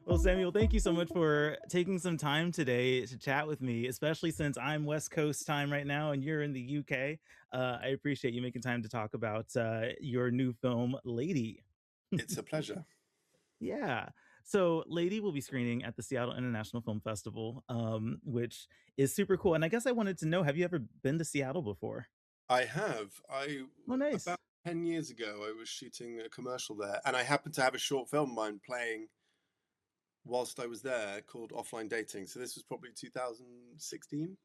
Well, Samuel, thank you so much for taking some time today to chat with me, especially since I'm West Coast time right now and you're in the UK. I appreciate you making time to talk about your new film, Lady. It's a pleasure. Yeah. So, Lady will be screening at the Seattle International Film Festival, which is super cool. And I guess I wanted to know, have you ever been to Seattle before? I have. Oh, About nice. 10 years ago, I was shooting a commercial there, and I happened to have a short film of mine playing whilst I was there called Offline Dating. So this was probably 2016.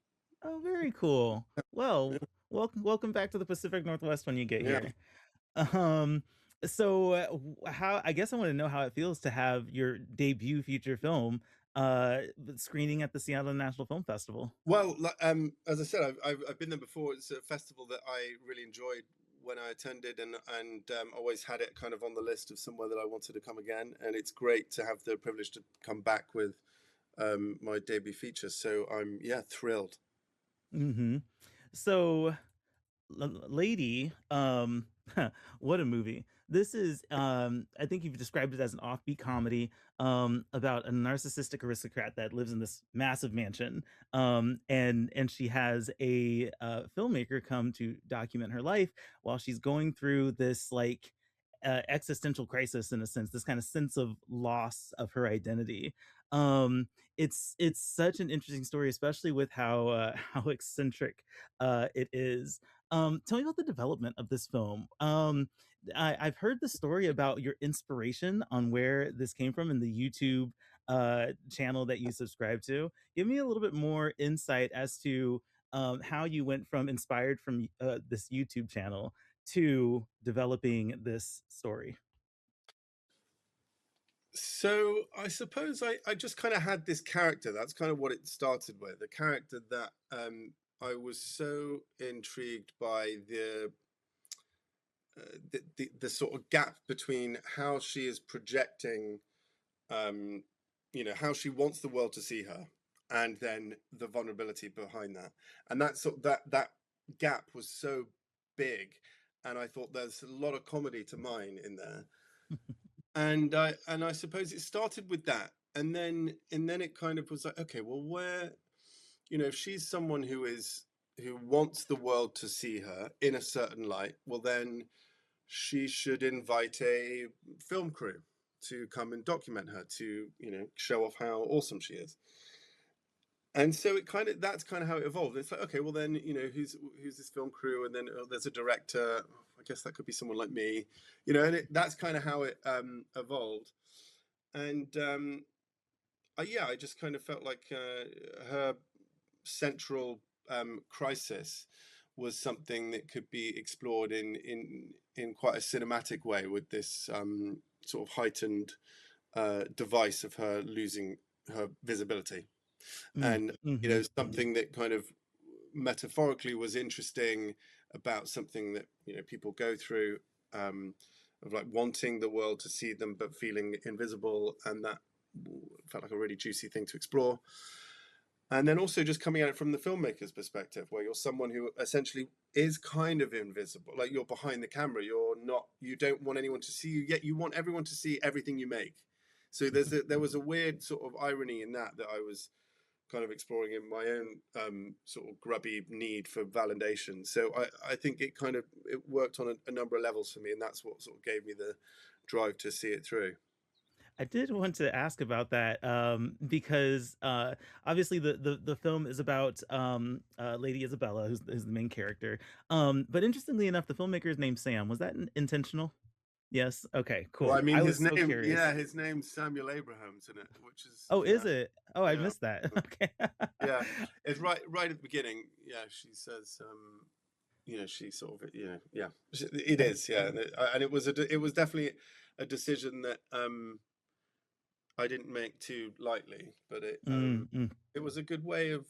Oh, very cool. Well, welcome back to the Pacific Northwest when you get Yeah. here. Um, so how I guess I want to know how it feels to have your debut feature film screening at the Seattle National Film Festival. Well, as I said, I've been there before. It's a festival that I really enjoyed when I attended, and always had it kind of on the list of somewhere that I wanted to come again. And it's great to have the privilege to come back with my debut feature. So I'm thrilled. Hmm. So Lady, what a movie. This is I think you've described it as an offbeat comedy about a narcissistic aristocrat that lives in this massive mansion. And she has a filmmaker come to document her life while she's going through this like existential crisis in a sense, this kind of sense of loss of her identity. It's such an interesting story, especially with how how eccentric it is. Tell me about the development of this film. I've heard the story about your inspiration on where this came from in the YouTube channel that you subscribe to. Give me a little bit more insight as to how you went from inspired from this YouTube channel to developing this story. So I suppose I just kind of had this character. That's kind of what it started with. The character that I was so intrigued by the sort of gap between how she is projecting, um, how she wants the world to see her, and then the vulnerability behind that. And that gap was so big, and I thought there's a lot of comedy to mine in there. And I suppose it started with that, and then it kind of was like, okay, well, where, if she's someone who wants the world to see her in a certain light, well, then she should invite a film crew to come and document her, to show off how awesome she is. And so that's kind of how it evolved. It's like, okay, well, then, who's this film crew, and then there's a director. I guess that could be someone like me, and that's kind of how it evolved. And I just kind of felt like her central crisis was something that could be explored in quite a cinematic way, with this sort of heightened device of her losing her visibility. Mm, And mhm. something that kind of metaphorically was interesting about something that people go through, of like wanting the world to see them but feeling invisible, and that felt like a really juicy thing to explore. And then also just coming at it from the filmmaker's perspective, where you're someone who essentially is kind of invisible, like you're behind the camera, you don't want anyone to see you, yet you want everyone to see everything you make. So there was a weird sort of irony in that I was kind of exploring in my own sort of grubby need for validation. So I think it worked on a number of levels for me, and that's what sort of gave me the drive to see it through. I did want to ask about that because obviously the film is about Lady Isabella, who's the main character. But interestingly enough, the filmmaker is named Sam. Was that intentional? Yes. Okay. Well, I Cool. mean, I was so curious. his name's Samuel Abrahams in it, which is, Oh, is it? Oh, I yeah, missed that. Okay. yeah. It's right at the beginning. Yeah, she says, she sort of, yeah, it is, yeah, and it was definitely a decision that I didn't make too lightly, but Mm, mm. it was a good way of,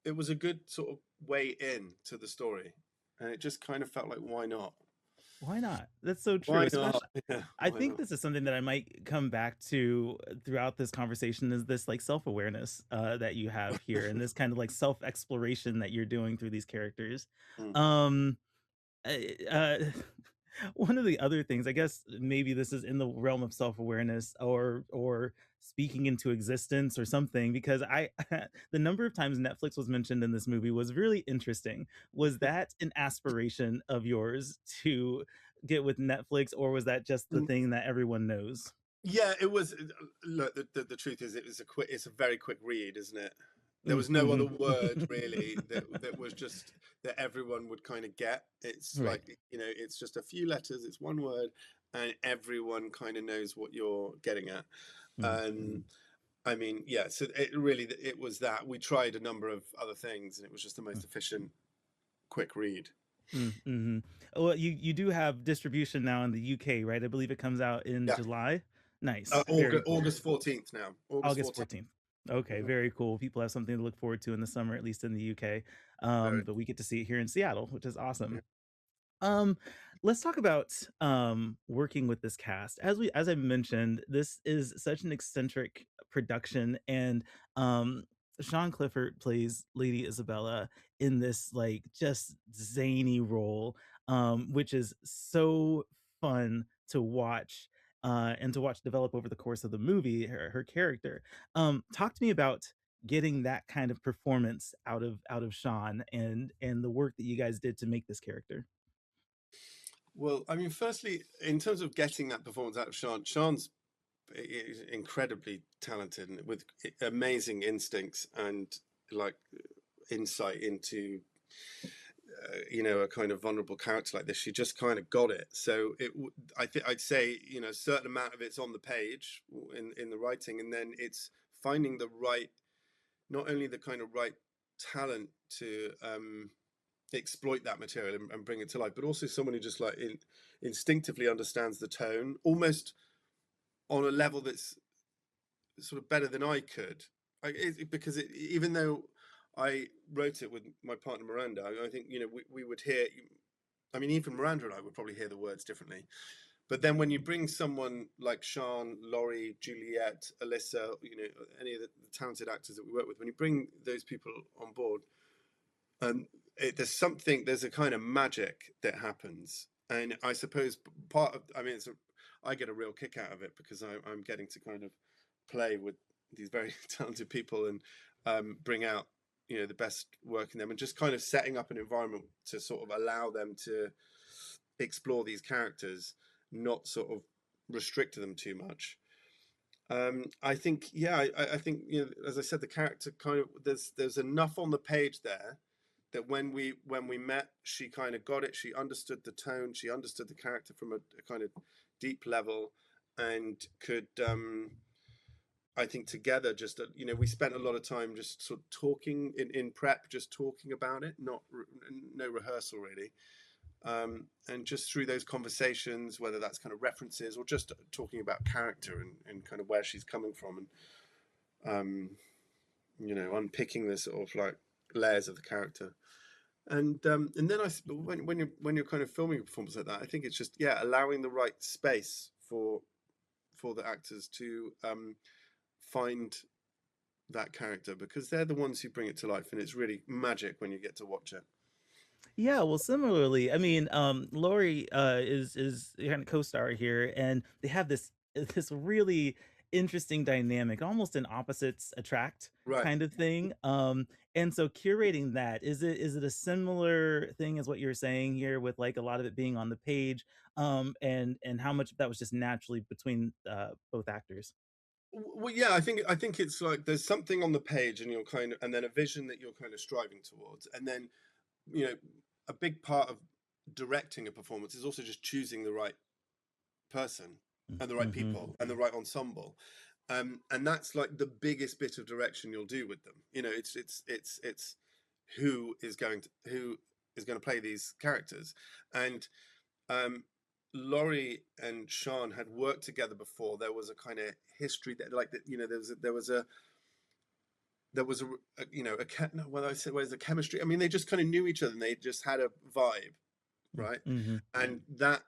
it was a good sort of way in to the story, and it just kind of felt like, why not? Why not? That's so true. Why not? Especially, Yeah, I why think not? this is something that I might come back to throughout this conversation is this like self-awareness that you have here and this kind of like self-exploration that you're doing through these characters. Mm. Um, uh, One of the other things, I guess maybe this is in the realm of self-awareness or speaking into existence or something, because I the number of times Netflix was mentioned in this movie was really interesting. Was that an aspiration of yours to get with Netflix, or was that just the Mm, thing that everyone knows? yeah, it was. Look, the truth is, it's a very quick read, isn't it? There was no other Mhm. word really that was just that everyone would kind of get. It's Right. like, it's just a few letters, it's one word, and everyone kind of knows what you're getting at. Mm, Um, I mean, yeah. So it was that we tried a number of other things, and it was just the mm, most efficient, quick read. mhm. Well, you do have distribution now in the UK, right? I believe it comes out in Yeah. July. Nice, very August cool. 14th now. August August 14th. 14th. Okay, Mhm. very cool. People have something to look forward to in the summer, at least in the UK. Very. But we get to see it here in Seattle, which is Yeah. awesome. Um, let's talk about working with this cast. As I mentioned, this is such an eccentric production, and Sean Clifford plays Lady Isabella in this like just zany role, which is so fun to watch. And to watch develop over the course of the movie, her character. Talk to me about getting that kind of performance out of Sean and the work that you guys did to make this character. Well, I mean, firstly, in terms of getting that performance out of Sean's incredibly talented and with amazing instincts and like insight into a kind of vulnerable character like this. She just kind of got it. So I think I'd say a certain amount of it's on the page in the writing, and then it's finding the right, not only the kind of right talent to exploit that material and bring it to life, but also someone who just like instinctively understands the tone, almost on a level that's sort of better than I could. Because even though I wrote it with my partner Miranda, I think we would hear. I mean, even Miranda and I would probably hear the words differently. But then when you bring someone like Sean, Laurie, Juliet, Alyssa, any of the talented actors that we work with, when you bring those people on board, um, there's a kind of magic that happens, and I suppose part of, I mean, I get a real kick out of it because I'm getting to kind of play with these very talented people and bring out the best work in them, and just kind of setting up an environment to sort of allow them to explore these characters, not sort of restrict them too much. I think, yeah, I think, as I said, the character kind of, there's enough on the page there that when we met, she kind of got it. She understood the tone. She understood the character from a kind of deep level, and could, I think, together, just we spent a lot of time just sort of talking in prep, just talking about it, not no rehearsal really. And just through those conversations, whether that's kind of references or just talking about character and kind of where she's coming from, and unpicking the sort of like layers of the character. And then when you're kind of filming a performance like that, I think it's just, yeah, allowing the right space for the actors to find that character, because they're the ones who bring it to life, and it's really magic when you get to watch it. Yeah, well, similarly, I mean, Laurie is kind of co-star here, and they have this this really interesting dynamic, almost an opposites attract Right. kind of thing. And so curating that, is it a similar thing as what you're saying here, with like a lot of it being on the page, and how much of that was just naturally between both actors? Well, yeah, I think it's like there's something on the page, and you're kind of, and then a vision that you're kind of striving towards, and then you know a big part of directing a performance is also just choosing the right person and the right Mm-hmm. people and the right ensemble. And that's like the biggest bit of direction you'll do with them. It's who is going to play these characters. And um, Laurie and Sean had worked together before. There was a kind of history that, like, there was a no, well, I said, where's the chemistry? I mean, they just kind of knew each other, and they just had a vibe, right? Mm-hmm. And that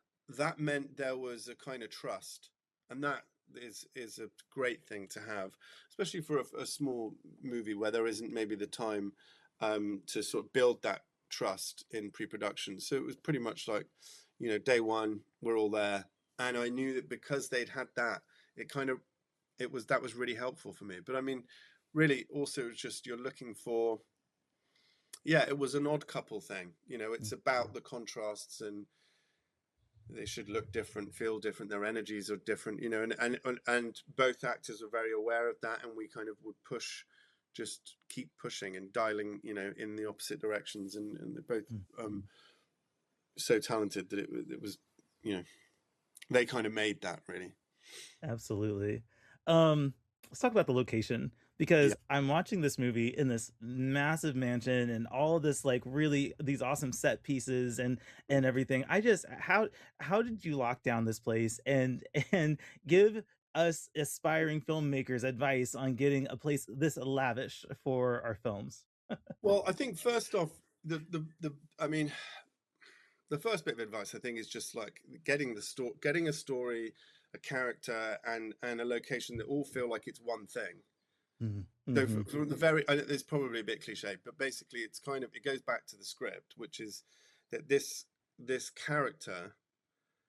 meant there was a kind of trust, and that is a great thing to have, especially for a small movie where there isn't maybe the time to sort of build that trust in pre-production. So it was pretty much like, day one, we're all there. And I knew that because they'd had that, that was really helpful for me. But I mean, really also it's just, you're looking for, yeah, it was an odd couple thing. It's about the contrasts, and they should look different, feel different, their energies are different, and both actors were very aware of that, and we kind of would just keep pushing and dialing, in the opposite directions, and they're both so talented that it was, they kind of made that, really. Absolutely. Let's talk about the location, Yeah. because I'm watching this movie in this massive mansion and all of this like really these awesome set pieces and everything. I just how did you lock down this place and give us aspiring filmmakers advice on getting a place this lavish for our films? Well, I think first off, I mean, the first bit of advice I think is just like getting a story, a character, and a location that all feel like it's one thing. Mhm. So Mhm. from the very, it's probably a bit cliche, but basically it goes back to the script, which is that this character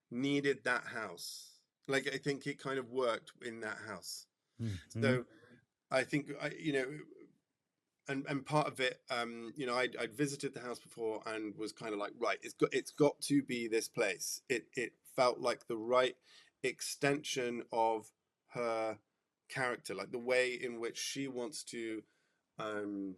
needed that house. Like, I think it kind of worked in that house. Mhm. So I think and part of it, I'd visited the house before and was kind of like, right, it's got to be this place. It felt like the right extension of her character, like the way in which um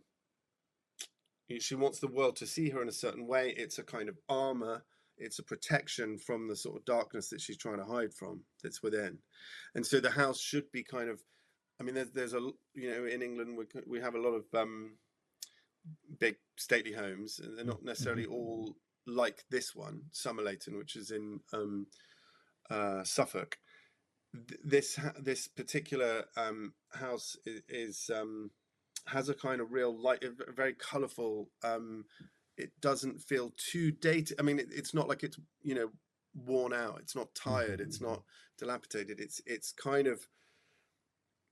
she wants the world to see her in a certain way. It's a kind of armor, it's a protection from the sort of darkness that she's trying to hide from, that's within. And so the house should be kind of, I mean, there's in England we have a lot of big stately homes, and they're not necessarily Mhm. all like this one, Somerleyton, which is in Suffolk. This particular house has a kind of real light, a very colourful. It doesn't feel too dated. I mean, it's not like it's worn out. It's not tired. Mhm. It's not dilapidated. It's kind of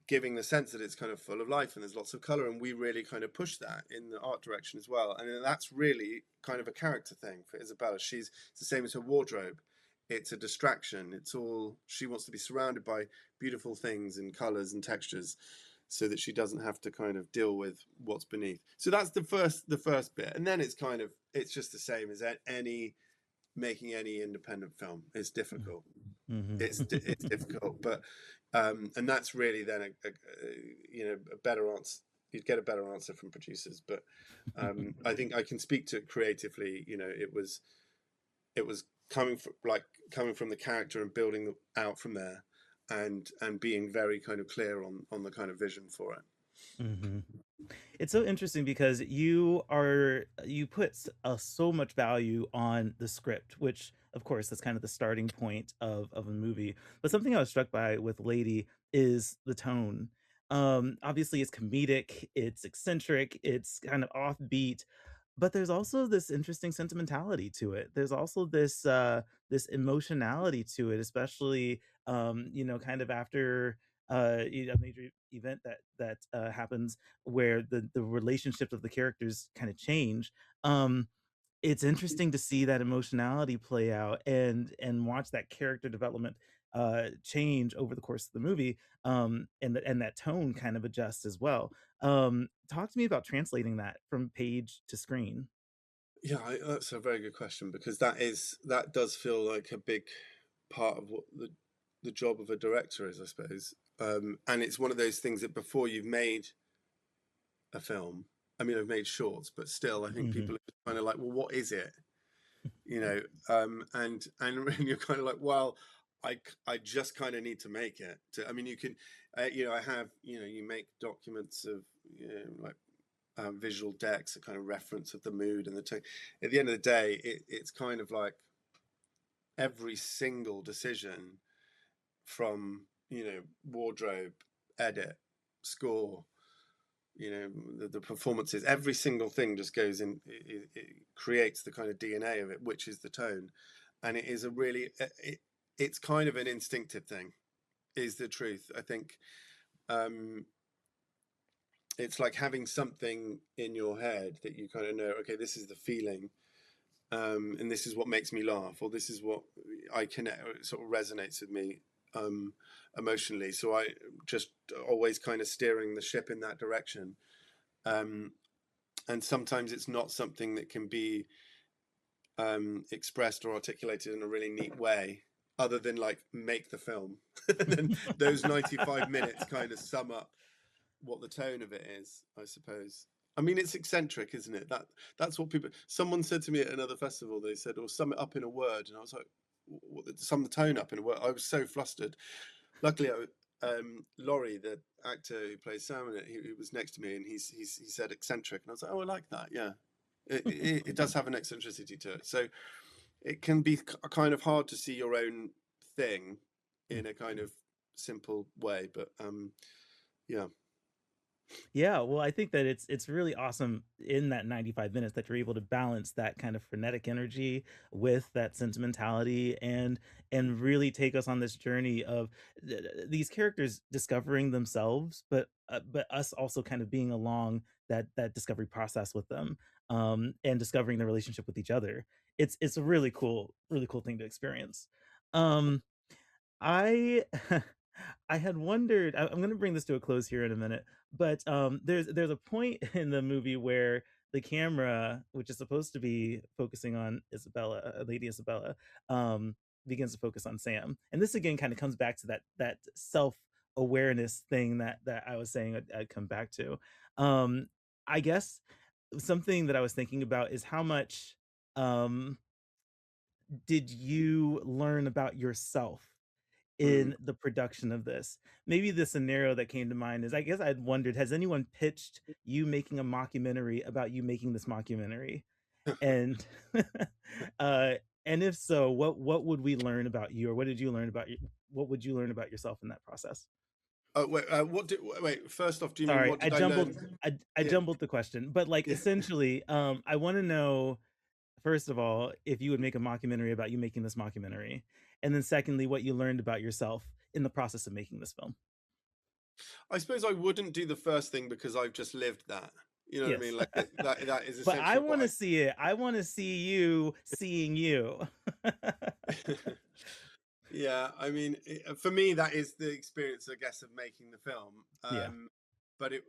giving the sense that it's kind of full of life and there's lots of color, and we really kind of push that in the art direction as well. And that's really kind of a character thing for Isabella. It's the same as her wardrobe. It's a distraction. It's all, she wants to be surrounded by beautiful things and colors and textures, so that she doesn't have to kind of deal with what's beneath. So that's the first bit, and then it's just the same as any making any independent film. It's difficult. Mhm. It's difficult, but and that's really then a better answer. You'd get a better answer from producers, but I think I can speak to it creatively. It was coming from the character and building out from there, and being very kind of clear on the kind of vision for it. Mhm. It's so interesting because you put so much value on the script, which of course that's kind of the starting point of a movie. But something I was struck by with Lady is the tone. Obviously it's comedic, it's eccentric, it's kind of offbeat, but there's also this interesting sentimentality to it. There's also this emotionality to it, especially kind of after a major event that happens where the relationships of the characters kind of change. It's interesting to see that emotionality play out and watch that character development change over the course of the movie, and that tone kind of adjust as well. Talk to me about translating that from page to screen. Yeah, that's a very good question, because that does feel like a big part of what the job of a director is, I suppose. And it's one of those things that before you've made a film, I mean, I've made shorts, but still, I think Hmm. people are kind of like, well, what is it? You know, and you're kind of like, well, I just kind of need to make it. I mean, you can, I have, you make documents of, like visual decks, a kind of reference of the mood and the tone. At the end of the day, it's kind of like every single decision, from wardrobe, edit, score, the performances, every single thing just goes in. It creates the kind of DNA of it, which is the tone, and it is a really it's kind of an instinctive thing, is the truth, I think. um it's like having something in your head that you kind of know, okay, this is the feeling, and this is what makes me laugh, or this is what I connect, or it sort of resonates with me emotionally. So I just always kind of steering the ship in that direction. And sometimes it's not something that can be expressed or articulated in a really neat way, other than like make the film. And then those 95 minutes kind of sum up what the tone of it is, I suppose. I mean, it's eccentric, isn't it? That's what people. Someone said to me at another festival. They said, "Or sum it up in a word," and I was like, "Sum the tone up in a word." I was so flustered. Luckily, Laurie, the actor who plays Sam in it, he was next to me, and he said eccentric, and I was like, "Oh, I like that. Yeah, it does have an eccentricity to it." So it can be kind of hard to see your own thing in a kind of simple way, but yeah. Yeah, well, I think that it's really awesome in that 95 minutes that you're able to balance that kind of frenetic energy with that sentimentality, and really take us on this journey of these characters discovering themselves, but us also kind of being along that discovery process with them, and discovering the relationship with each other. It's a really cool thing to experience. Um, I I had wondered. I'm going to bring this to a close here in a minute, but there's a point in the movie where the camera, which is supposed to be focusing on Isabella, Lady Isabella, begins to focus on Sam, and this again kind of comes back to that self awareness thing that I was saying I'd come back to. Um, I guess something that I was thinking about is how much um, did you learn about yourself Mm. in the production of this? Maybe the scenario that came to mind is, I guess I'd wondered, has anyone pitched you making a mockumentary about you making this mockumentary? And uh and if so, what would we learn about you, or what did you learn about you? What would you learn about yourself in that process? Oh wait, wait? First off, do you mean Sorry, what did I learn? I Yeah, jumbled the question, but like yeah. essentially, I want to know, first of all, if you would make a mockumentary about you making this mockumentary, and then secondly, what you learned about yourself in the process of making this film. I suppose I wouldn't do the first thing because I've just lived that. You know what I Yes. mean? Like that is But I essentially what wanna see it. I wanna see you seeing you. I. Yeah, I mean, for me, that is the experience, I guess, of making the film. Yeah. But it,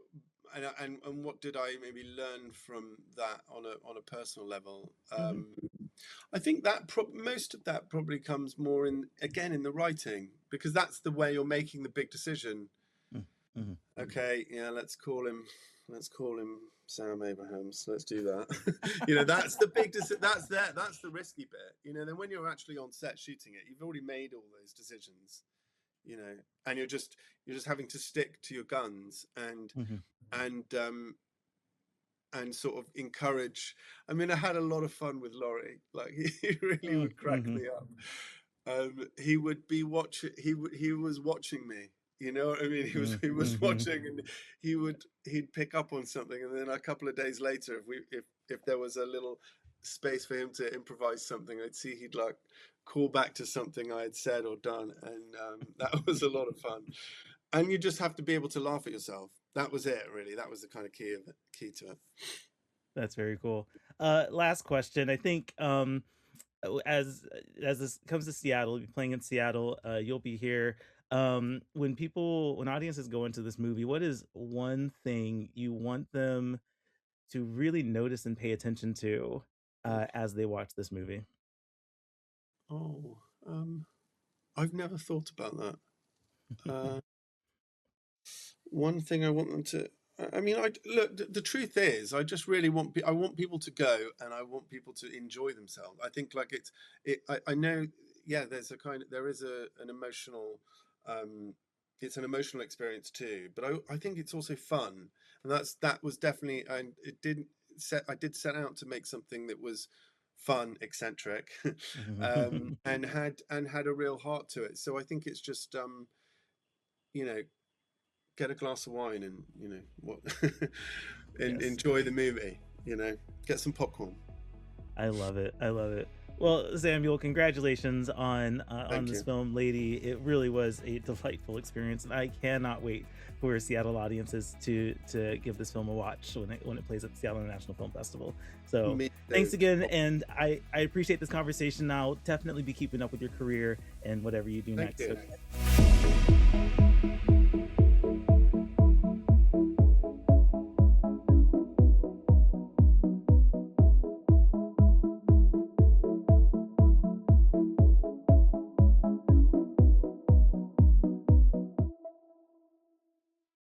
and what did I maybe learn from that on a personal level? Mhm, I think that most of that probably comes more in again in the writing, because that's the way you're making the big decision. mm, mhm. Okay, yeah, let's call him Sam Abrahams. Let's do that. You know, that's the big that's the risky bit. You know, then when you're actually on set shooting it, you've already made all those decisions, you know, and you're just having to stick to your guns Mhm, and um and sort of encourage. I mean, I had a lot of fun with Laurie. Like he really would crack mhm, me up. He would be watching. He was watching me. You know what I mean? He was mhm. watching, and he'd pick up on something, and then a couple of days later, if there was a little space for him to improvise something, I'd see he'd like call back to something I had said or done, and that was a lot of fun. And you just have to be able to laugh at yourself. That was it, really. That was the kind of key to it. That's very cool. Last question. I think, as this comes to Seattle, you'll be playing in Seattle, you'll be here. When audiences go into this movie, what is one thing you want them to really notice and pay attention to, as they watch this movie? Oh, I've never thought about that. Uh, One thing I want them to. I mean, I look. The truth is, I just really want. I want people to go, and I want people to enjoy themselves. I think like it's. I know. Yeah, there is an emotional. Um, it's an emotional experience too, but I think it's also fun, and that was definitely. And it didn't set. I did set out to make something that was fun, eccentric, and had a real heart to it. So I think it's just you know get a glass of wine and what and Yes. enjoy the movie. Get some popcorn. I love it. I love it. Well, Samuel, congratulations on Thank this you. film, Lady. It really was a delightful experience, and I cannot wait for Seattle audiences to give this film a watch when it plays at the Seattle International Film Festival. So, Me thanks too. again, and I appreciate this conversation. I'll definitely be keeping up with your career and whatever you do Thank next. you. Okay.